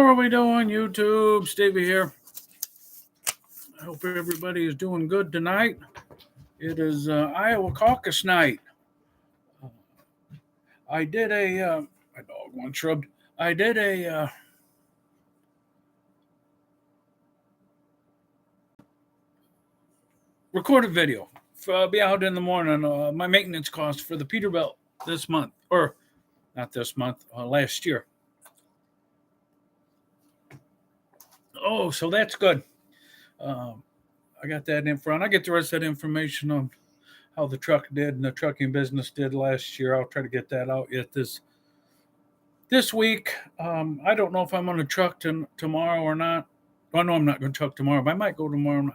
are we doing, YouTube? Stevie here. I hope everybody is doing good tonight. It is Iowa caucus night. I did a, my dog once shrugged. I did a recorded video. Be out in the morning. My maintenance cost for the Peterbilt this month, or not this month, last year. Oh, so that's good. I got that in front. I get the rest of that information on how the truck did and the trucking business did last year. I'll try to get that out yet this week. I don't know if I'm going to truck tomorrow or not. Well, no, I'm not going to truck tomorrow, but I might go tomorrow.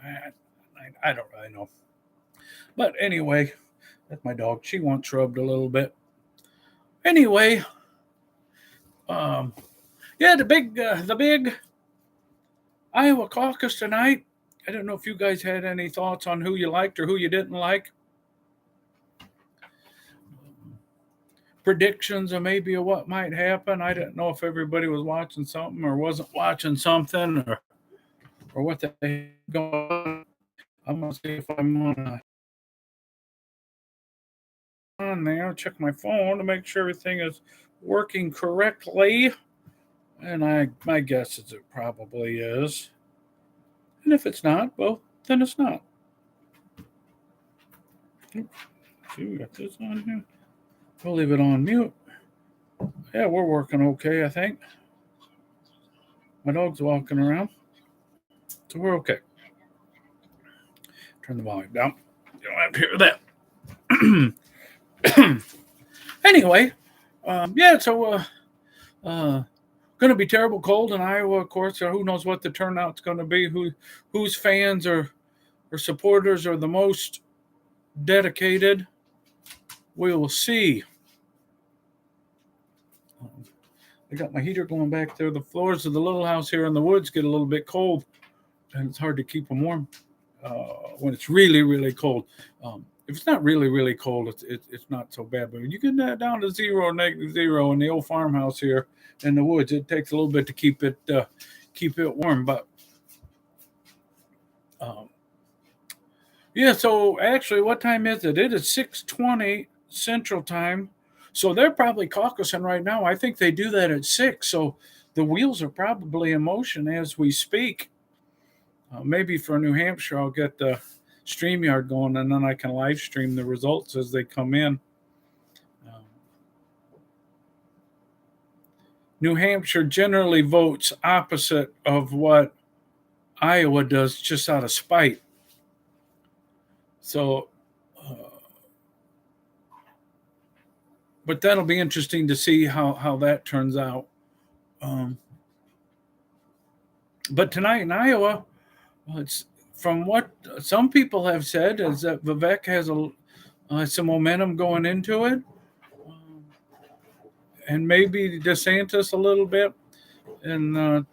I don't really know. But anyway, that's my dog. She once rubbed a little bit. Anyway, yeah, the big Iowa caucus tonight. I don't know if you guys had any thoughts on who you liked or who you didn't like. Predictions of maybe what might happen. I didn't know if everybody was watching something or wasn't watching something or what they going. I'm gonna see if I'm on there. Check my phone to make sure everything is working correctly. And my guess is it probably is. And if it's not, well, then it's not. Oops. See, we got this on here. We'll leave it on mute. Yeah, we're working okay, I think. My dog's walking around. So we're okay. Turn the volume down. You don't have to hear that. Anyway, yeah, so going to be terrible cold in Iowa, of course. So who knows what the turnout's going to be, whose fans or supporters are the most dedicated. We will see. I got my heater going back there. The floors of the little house here in the woods get a little bit cold, and it's hard to keep them warm when it's really, really cold. If it's not really, really cold, it's not so bad. But when you get that down to zero or -0 in the old farmhouse here in the woods, it takes a little bit to keep it warm. But yeah, so actually, what time is it? It is 6:20 Central Time. So they're probably caucusing right now. I think they do that at 6. So the wheels are probably in motion as we speak. Maybe for New Hampshire, I'll get the StreamYard going, and then I can live stream the results as they come in. New Hampshire generally votes opposite of what Iowa does, just out of spite. So, but that'll be interesting to see how that turns out. But tonight in Iowa, it's from what some people have said is that Vivek has some momentum going into it, and maybe DeSantis a little bit, and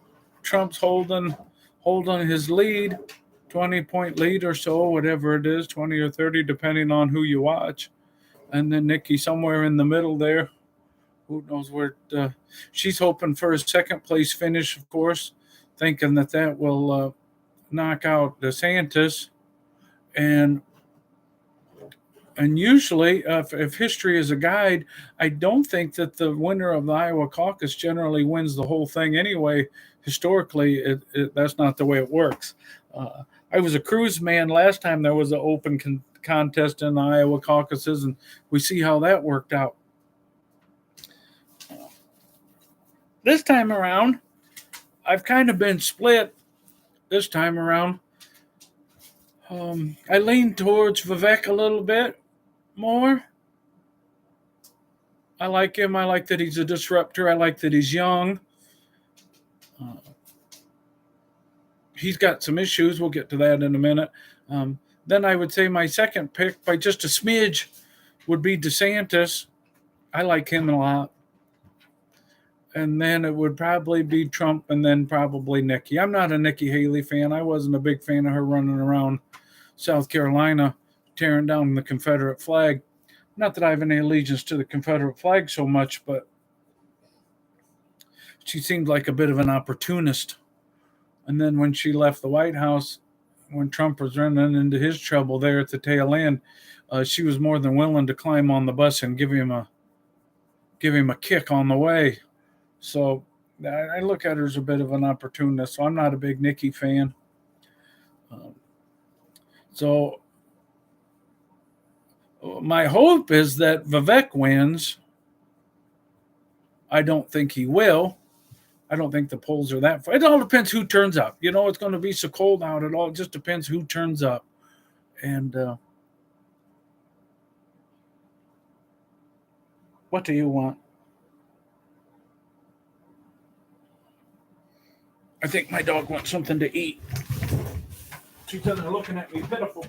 Trump's holding his lead, 20-point lead or so, whatever it is, 20 or 30, depending on who you watch. And then Nikki somewhere in the middle there. Who knows where she's hoping for a second place finish, of course, thinking that will knock out DeSantis. And usually, if history is a guide, I don't think that the winner of the Iowa caucus generally wins the whole thing anyway. Historically, that's not the way it works. I was a cruise man last time there was an open contest in the Iowa caucuses, and we see how that worked out. This time around, I've kind of been split this time around. I lean towards Vivek a little bit more. I like him. I like that he's a disruptor. I like that he's young. He's got some issues. We'll get to that in a minute. Then I would say my second pick, by just a smidge, would be DeSantis. I like him a lot. And then it would probably be Trump, and then probably Nikki. I'm not a Nikki Haley fan. I wasn't a big fan of her running around South Carolina tearing down the Confederate flag. Not that I have any allegiance to the Confederate flag so much, but she seemed like a bit of an opportunist. And then when she left the White House, when Trump was running into his trouble there at the tail end, she was more than willing to climb on the bus and give him a kick on the way. So I look at her as a bit of an opportunist. So I'm not a big Nikki fan. So my hope is that Vivek wins. I don't think he will. I don't think the polls are that far. It all depends who turns up. It's going to be so cold out. It all just depends who turns up. And what do you want? I think my dog wants something to eat. She's sitting there looking at me pitiful.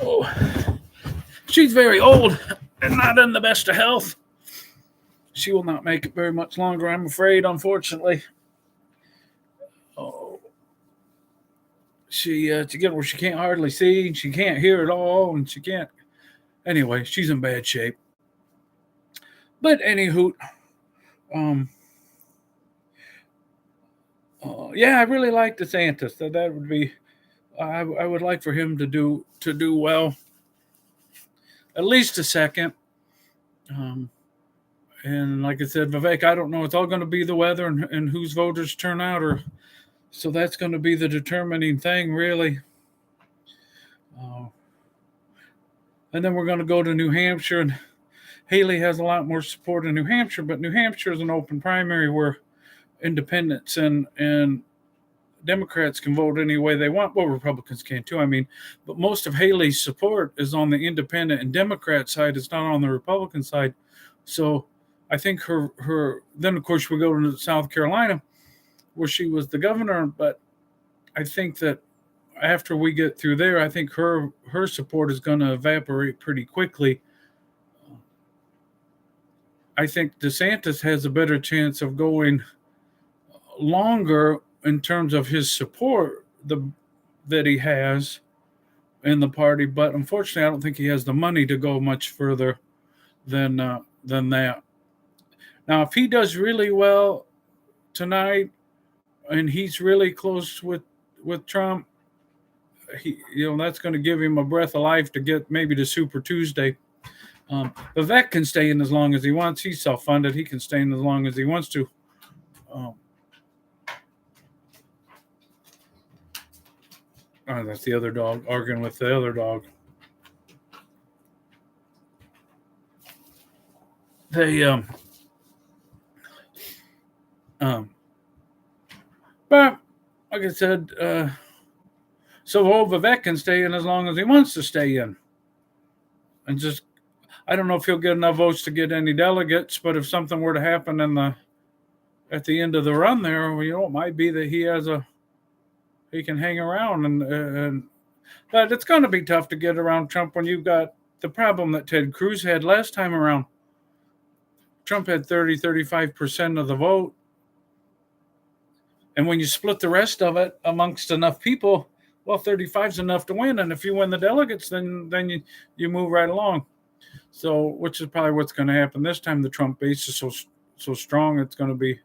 Oh, she's very old and not in the best of health. She will not make it very much longer, I'm afraid, unfortunately. Oh, she can't hardly see, she can't hear at all, and she can't. Anyway, she's in bad shape. But anywho, yeah, I really like DeSantis. That would be, I would like for him to do well, at least a second. And like I said, Vivek, I don't know. It's all going to be the weather and whose voters turn out, so that's going to be the determining thing, really. And then we're going to go to New Hampshire, and Haley has a lot more support in New Hampshire, but New Hampshire is an open primary where independents and Democrats can vote any way they want. Well, Republicans can too, but most of Haley's support is on the independent and Democrat side. It's not on the Republican side. So I think her then, of course, we go to South Carolina where she was the governor, but I think that after we get through there, I think her support is going to evaporate pretty quickly. I think DeSantis has a better chance of going longer in terms of his support that he has in the party, but unfortunately, I don't think he has the money to go much further than that. Now, if he does really well tonight, and he's really close with Trump, that's going to give him a breath of life to get maybe to Super Tuesday. Vivek can stay in as long as he wants. He's self-funded. He can stay in as long as he wants to. That's the other dog arguing with the other dog. But like I said, so Vivek can stay in as long as he wants to stay in. And just, I don't know if he'll get enough votes to get any delegates, but if something were to happen at the end of the run there, it might be that he can hang around but it's going to be tough to get around Trump when you've got the problem that Ted Cruz had last time around. Trump had 35% of the vote. And when you split the rest of it amongst enough people, well, 35 is enough to win. And if you win the delegates, then you move right along. So, which is probably what's going to happen this time. The Trump base is so strong, it's going to be,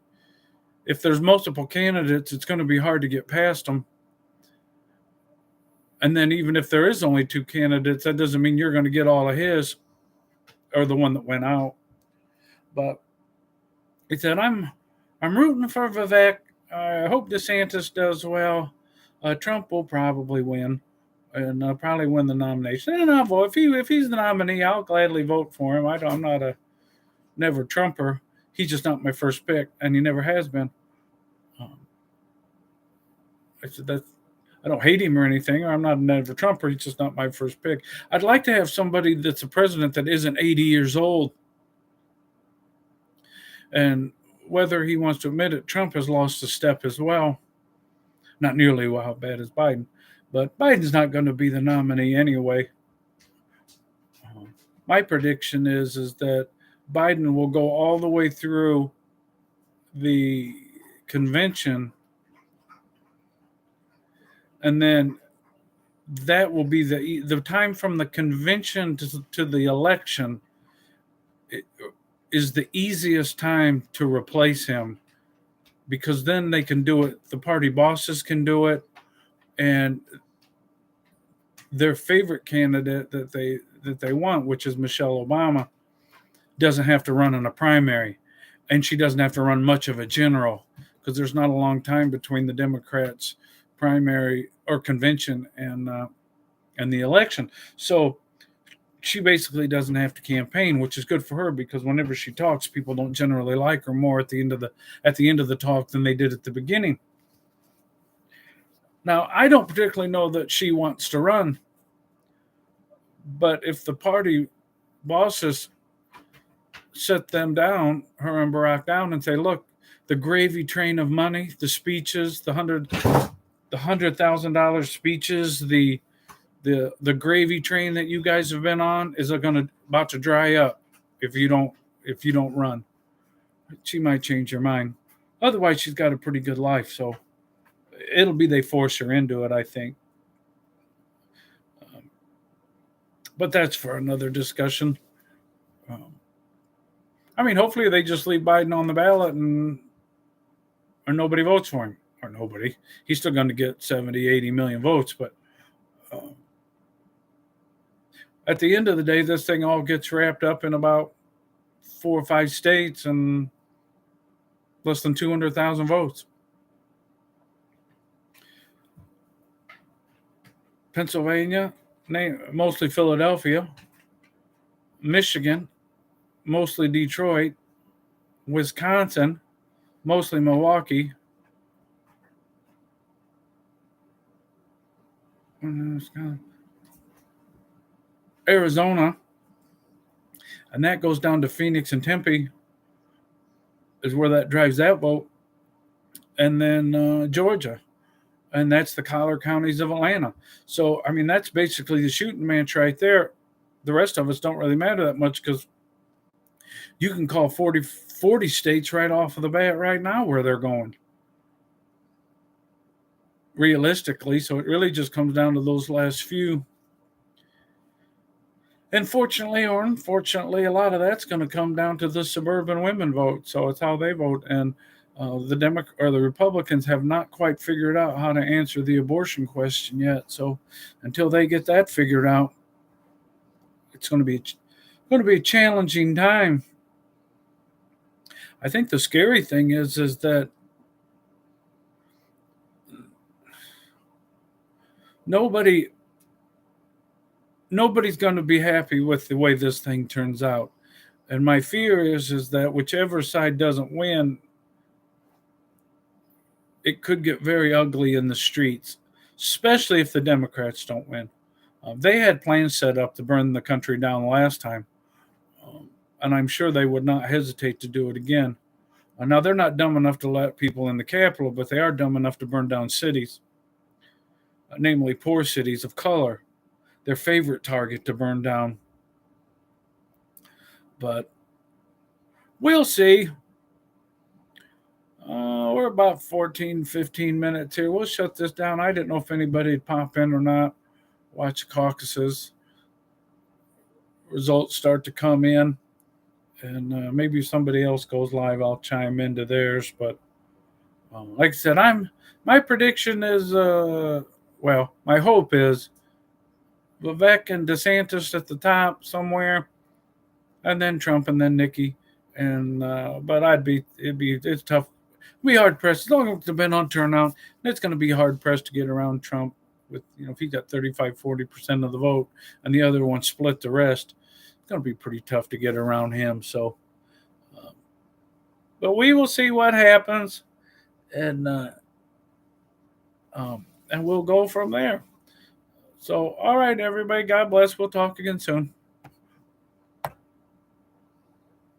if there's multiple candidates, it's going to be hard to get past them. And then even if there is only two candidates, that doesn't mean you're going to get all of his or the one that went out. But he said, I'm rooting for Vivek. I hope DeSantis does well. Trump will probably win and probably win the nomination. And I'll vote. If he's the nominee, I'll gladly vote for him. I'm not a never Trumper. He's just not my first pick, and he never has been. I said I don't hate him or anything. I'm not a never Trumper. He's just not my first pick. I'd like to have somebody that's a president that isn't 80 years old. And whether he wants to admit it, Trump has lost a step as well. Not nearly how bad as Biden, but Biden's not going to be the nominee anyway. My prediction is that Biden will go all the way through the convention, and then that will be the time from the convention to the election is the easiest time to replace him, because then they can do it. The party bosses can do it, and their favorite candidate that they want, which is Michelle Obama, doesn't have to run in a primary, and she doesn't have to run much of a general, because there's not a long time between the Democrats' primary or convention and the election. So she basically doesn't have to campaign, which is good for her, because whenever she talks, people don't generally like her more at the end of the talk than they did at the beginning. Now, I don't particularly know that she wants to run, but if the party bosses sit them down, her and Barack down, and say, look, the gravy train of money, the speeches, the $100,000 speeches, the gravy train that you guys have been on is about to dry up if you don't run. She might change her mind. Otherwise, she's got a pretty good life, so it'll be they force her into it, I think. But that's for another discussion. I mean, hopefully they just leave Biden on the ballot or nobody votes for him. Or nobody. He's still going to get 70, 80 million votes. But at the end of the day, this thing all gets wrapped up in about 4 or 5 states and less than 200,000 votes. Pennsylvania, mostly Philadelphia. Michigan, mostly Detroit. Wisconsin, mostly Milwaukee. Arizona, and that goes down to Phoenix and Tempe, is where that drives that vote. And then Georgia, and that's the collar counties of Atlanta. So, I mean, that's basically the shooting match right there. The rest of us don't really matter that much, because you can call 40 states right off of the bat right now where they're going, realistically. So it really just comes down to those last few. And fortunately or unfortunately, a lot of that's going to come down to the suburban women vote. So it's how they vote. And the Republicans have not quite figured out how to answer the abortion question yet. So until they get that figured out, it's going to be a challenging time. I think the scary thing is that nobody's going to be happy with the way this thing turns out. And my fear is that whichever side doesn't win, it could get very ugly in the streets, especially if the Democrats don't win. They had plans set up to burn the country down last time, and I'm sure they would not hesitate to do it again. Now, they're not dumb enough to let people in the Capitol, but they are dumb enough to burn down cities, namely poor cities of color, their favorite target to burn down. But we'll see. We're about 14, 15 minutes here. We'll shut this down. I didn't know if anybody would pop in or not. Watch the caucuses. Results start to come in. And maybe if somebody else goes live, I'll chime into theirs. But like I said, my prediction is, my hope is Vivek and DeSantis at the top somewhere, and then Trump, and then Nikki. And but it's tough. It'll be hard pressed. It's going to depend on turnout. It's going to be hard pressed to get around Trump with, if he got 35-40% of the vote and the other one split the rest. It's going to be pretty tough to get around him. So, but we will see what happens, and we'll go from there. So, all right, everybody. God bless. We'll talk again soon.